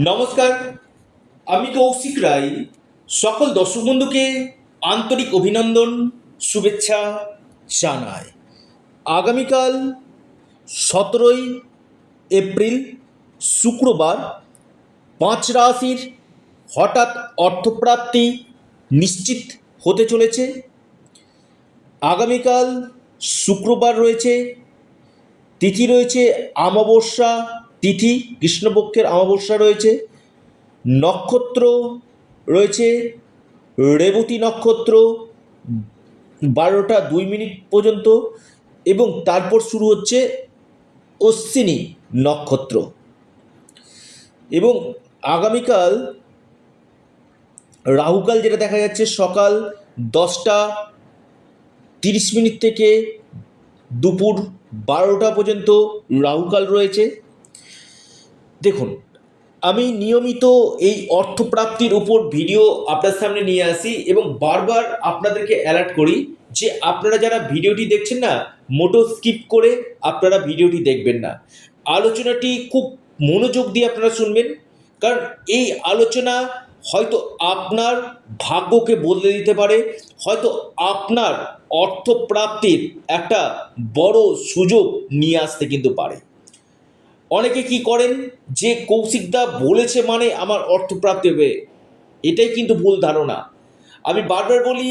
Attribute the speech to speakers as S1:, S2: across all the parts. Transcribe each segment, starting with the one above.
S1: নমস্কার, আমি কৌশিক রায়। সকল দর্শক বন্ধুকে আন্তরিক অভিনন্দন, শুভেচ্ছা জানাই। আগামীকাল 17 এপ্রিল শুক্রবার 5 রাশির হঠাৎ অর্থপ্রাপ্তি নিশ্চিত হতে চলেছে। আগামীকাল শুক্রবার রয়েছে, তিথি রয়েছে অমাবস্যা তিথি, কৃষ্ণপক্ষের অমাবস্যা রয়েছে, নক্ষত্র রয়েছে রেবতী নক্ষত্র 12টা 2 মিনিট পর্যন্ত, এবং তারপর শুরু হচ্ছে অশ্বিনী নক্ষত্র। এবং আগামীকাল রাহুকাল যেটা দেখা যাচ্ছে সকাল 10টা 30 মিনিট থেকে দুপুর 12টা পর্যন্ত রাহুকাল রয়েছে। দেখুন, আমি নিয়মিত এই অর্থপ্রাপ্তির উপর ভিডিও আপনার সামনে নিয়ে আসি এবং বারবার আপনাদেরকে অ্যালার্ট করি যে আপনারা যারা ভিডিওটি দেখছেন না, মোটো স্কিপ করে আপনারা ভিডিওটি দেখবেন না। আলোচনাটি খুব মনোযোগ দিয়ে আপনারা শুনবেন, কারণ এই আলোচনা হয়তো আপনার ভাগ্যকে বদলে দিতে পারে, হয়তো আপনার অর্থপ্রাপ্তির একটা বড় সুযোগ নিয়ে আসতে কিন্তু পারে। অনেকে কি করেন যে কৌশিকদা বলেছে মানে আমার অর্থপ্রাপ্তি হবে, এটাই কিন্তু ভুল ধারণা। আমি বারবার বলি,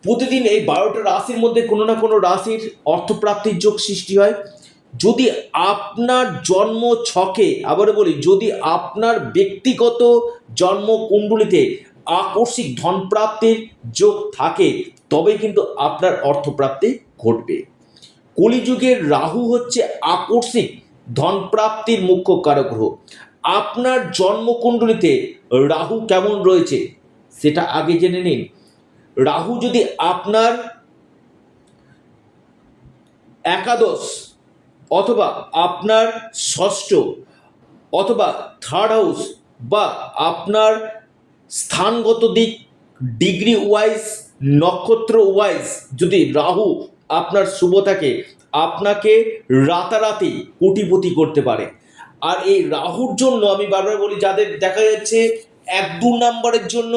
S1: প্রতিদিন এই 12টা রাশির মধ্যে কোনো না কোনো রাশির অর্থপ্রাপ্তির যোগ সৃষ্টি হয়। যদি আপনার জন্ম ছকে, আবারও বলি, যদি আপনার ব্যক্তিগত জন্ম কুণ্ডলিতে আকস্মিক ধনপ্রাপ্তির যোগ থাকে, তবে কিন্তু আপনার অর্থপ্রাপ্তি ঘটবে। কলিযুগের রাহু হচ্ছে আকস্মিক ধনপ্রাপ্তির মুখ্য কারক গ্রহ। আপনার জন্মকুণ্ডলিতে রাহু কেমন রয়েছে সেটা আগে জেনে নিন। রাহু যদি আপনার একাদশ অথবা আপনার ষষ্ঠ অথবা থার্ড হাউস বা আপনার স্থানগত দিক, ডিগ্রি ওয়াইজ, নক্ষত্র ওয়াইজ যদি রাহু আপনার শুভ থাকে, আপনাকে রাতারাতি কোটিপতি করতে পারে। আর এই রাহুর জন্য আমি বারবার বলি, যাদের দেখা যাচ্ছে 1-2 নম্বরের জন্য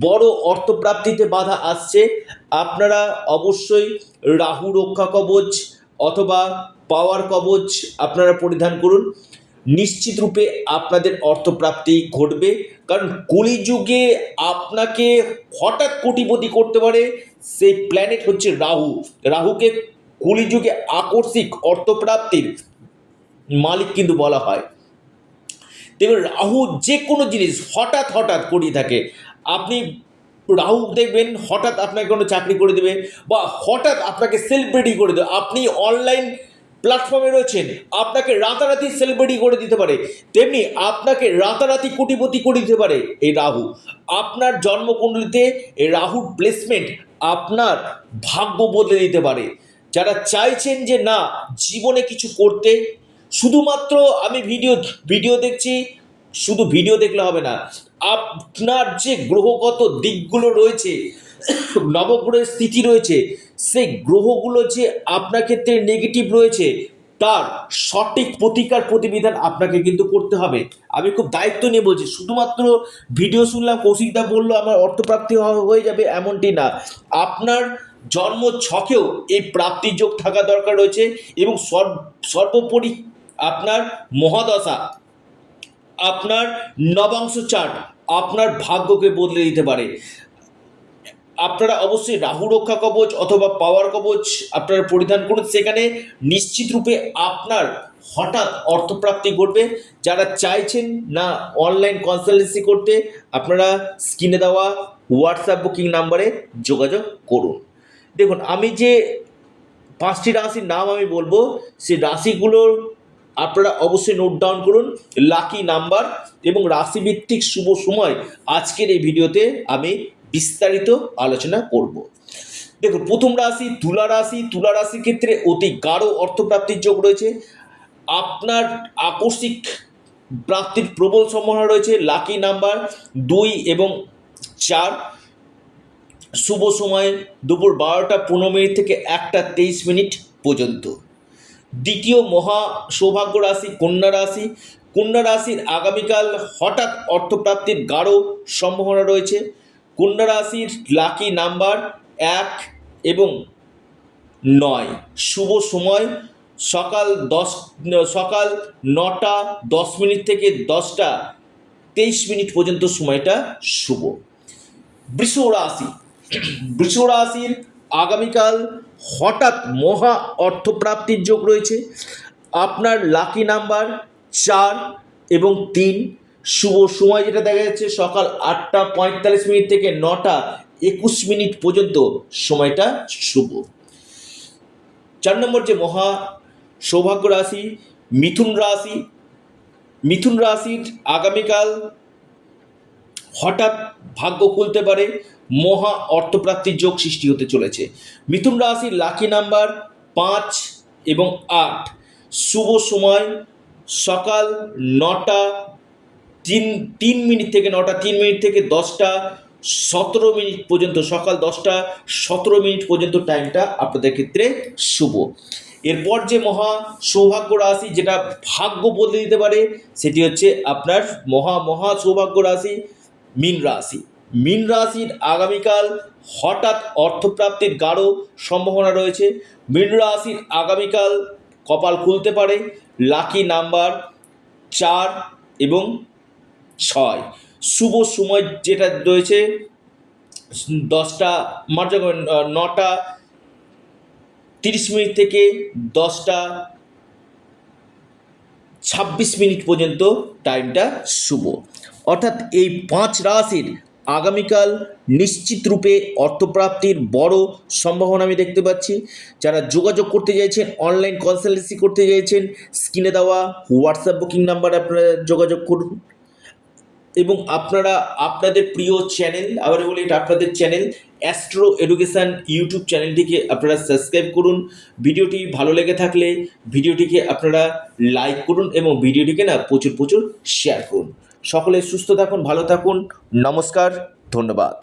S1: বড় অর্থপ্রাপ্তিতে বাধা আসছে, আপনারা অবশ্যই রাহু রক্ষা কবচ অথবা পাওয়ার কবচ আপনারা পরিধান করুন। নিশ্চিত রূপে আপনাদের অর্থপ্রাপ্তি ঘটবে, কারণ কলিযুগে আপনাকে হঠাৎ কোটিপতি করতে পারে সেই প্ল্যানেট হচ্ছে রাহু। রাহুকে কলিযুগে আকস্মিক অর্থপ্রাপ্তির মালিক কিন্তু বলা হয়। দেখবেন রাহু যে কোনো জিনিস হঠাৎ হঠাৎ করিয়ে থাকে। আপনি রাহু দেখবেন হঠাৎ আপনাকে কোনো চাকরি করে দেবে, বা হঠাৎ আপনাকে সেলিব্রিটি করে দেবে। আপনি অনলাইন প্ল্যাটফর্মে রয়েছেন, আপনাকে রাতারাতি সেলিব্রিটি করে দিতে পারে, তেমনি আপনাকে রাতারাতি কোটিপতি করে দিতে পারে এই রাহু। আপনার জন্মকুণ্ডলিতে এই রাহুর প্লেসমেন্ট আপনার ভাগ্য বদলে দিতে পারে। যারা চাইছেন যে না, জীবনে কিছু করতে, শুধুমাত্র আমি ভিডিও দেখছি, শুধু ভিডিও দেখলে হবে না, আপনার যে গ্রহগত দিকগুলো রয়েছে, নবগ্রহের স্থিতি রয়েছে, সেই গ্রহগুলো যে আপনার ক্ষেত্রে নেগেটিভ রয়েছে, তার সঠিক প্রতিকার প্রতিবিধান আপনাকে কিন্তু করতে হবে। আমি খুব দায়িত্ব নিয়ে বলছি, শুধুমাত্র ভিডিও শুনলাম, কৌশিকদা বললো আমার অর্থপ্রাপ্তি হয়ে যাবে, এমনটি না। আপনার জন্ম ছকেও এই প্রাপ্তির যোগ থাকা দরকার রয়েছে, এবং সর্বোপরি আপনার মহাদশা, আপনার নবাংশ চার্ট আপনার ভাগ্যকে বদলে দিতে পারে। আপনারা অবশ্যই রাহু রক্ষা কবচ অথবা পাওয়ার কবচ আপনারা পরিধান করুন, সেখানে নিশ্চিত রূপে আপনার হঠাৎ অর্থপ্রাপ্তি ঘটবে। যারা চাইছেন না অনলাইন কনসালটেন্সি করতে, আপনারা স্ক্রিনে দেওয়া হোয়াটসঅ্যাপ বুকিং নাম্বারে যোগাযোগ করুন। দেখুন, আমি যে 5টি রাশির নাম আমি বলবো, সেই রাশিগুলোর আপনারা অবশ্যই নোট ডাউন করুন, লাকি নাম্বার এবং রাশিভিত্তিক শুভ সময় আজকের এই ভিডিওতে আমি বিস্তারিত আলোচনা করব। দেখুন, প্রথম রাশি তুলা রাশি। তুলা রাশির ক্ষেত্রে অতি গাঢ় অর্থপ্রাপ্তির যোগ রয়েছে। আপনার আকস্মিক প্রাপ্তির প্রবল সম্ভাবনা রয়েছে। লাকি নাম্বার 2 এবং 4। শুভ সময় দুপুর 12টা 15 মিনিট থেকে 1টা 23 মিনিট পর্যন্ত। দ্বিতীয় মহা সৌভাগ্য রাশি কন্যা রাশি। কন্যা রাশির আগামীকাল হঠাৎ অর্থপ্রাপ্তির গাঢ় সম্ভাবনা রয়েছে। কন্যা রাশির লাকি নাম্বার 1 এবং 9। শুভ সময় সকাল 9টা 10 মিনিট থেকে 10টা 23 মিনিট পর্যন্ত সময়টা শুভ। বৃষ রাশির আগামীকাল হঠাৎ মহা অর্থপ্রাপ্তির যোগ রয়েছে। আপনার লাকি নাম্বার 4 এবং 3। শুভ সময় যেটা দেখা যাচ্ছে সকাল 8টা 45 মিনিট থেকে 9টা 21 মিনিট পর্যন্ত সময়টা শুভ। 4 নম্বর যে মহা সৌভাগ্য রাশি মিথুন রাশির আগামীকাল হঠাৎ ভাগ্য খুলতে পারে, মহা অর্থপ্রাপ্তির যোগ সৃষ্টি হতে চলেছে। মিথুন রাশির লাকি নাম্বার 5 এবং 8। শুভ সময় সকাল 9টা 3 মিনিট থেকে 10টা17 মিনিট পর্যন্ত, সকাল 10টা17 মিনিট পর্যন্ত টাইমটা আপনাদের ক্ষেত্রে শুভ। এরপর যে মহা সৌভাগ্য রাশি যেটা ভাগ্য বদলে দিতে পারে সেটি হচ্ছে আপনার মহা সৌভাগ্য রাশি মীন রাশির আগামীকাল হঠাৎ অর্থপ্রাপ্তির গাঢ় সম্ভাবনা রয়েছে। মীন রাশির আগামীকাল কপাল খুলতে পারে, লাকি নাম্বার 4 এবং 6। শুভ সময় যেটা রয়েছে 9টা30 মিনিট থেকে 10টা26 মিনিট পর্যন্ত টাইমটা শুভ। অর্থাৎ এই 5 রাশির আগামীকাল নিশ্চিত রূপে অর্থপ্রাপ্তির বড় সম্ভাবনা আমি দেখতে পাচ্ছি। যারা যোগাযোগ করতে চাইছেন, অনলাইন কনসালটেন্সি করতে চাইছেন, স্ক্রিনে দেওয়া হোয়াটসঅ্যাপ বুকিং নাম্বারে আপনারা যোগাযোগ করুন। এবং আপনারা আপনাদের প্রিয় চ্যানেল, আবার বলি এটা আপনাদের চ্যানেল অ্যাস্ট্রো এডুকেশান ইউটিউব চ্যানেলটিকে আপনারা সাবস্ক্রাইব করুন। ভিডিওটি ভালো লেগে থাকলে ভিডিওটিকে আপনারা লাইক করুন এবং ভিডিওটিকে প্রচুর শেয়ার করুন। সকলে সুস্থ থাকুন, ভালো থাকুন, নমস্কার, ধন্যবাদ।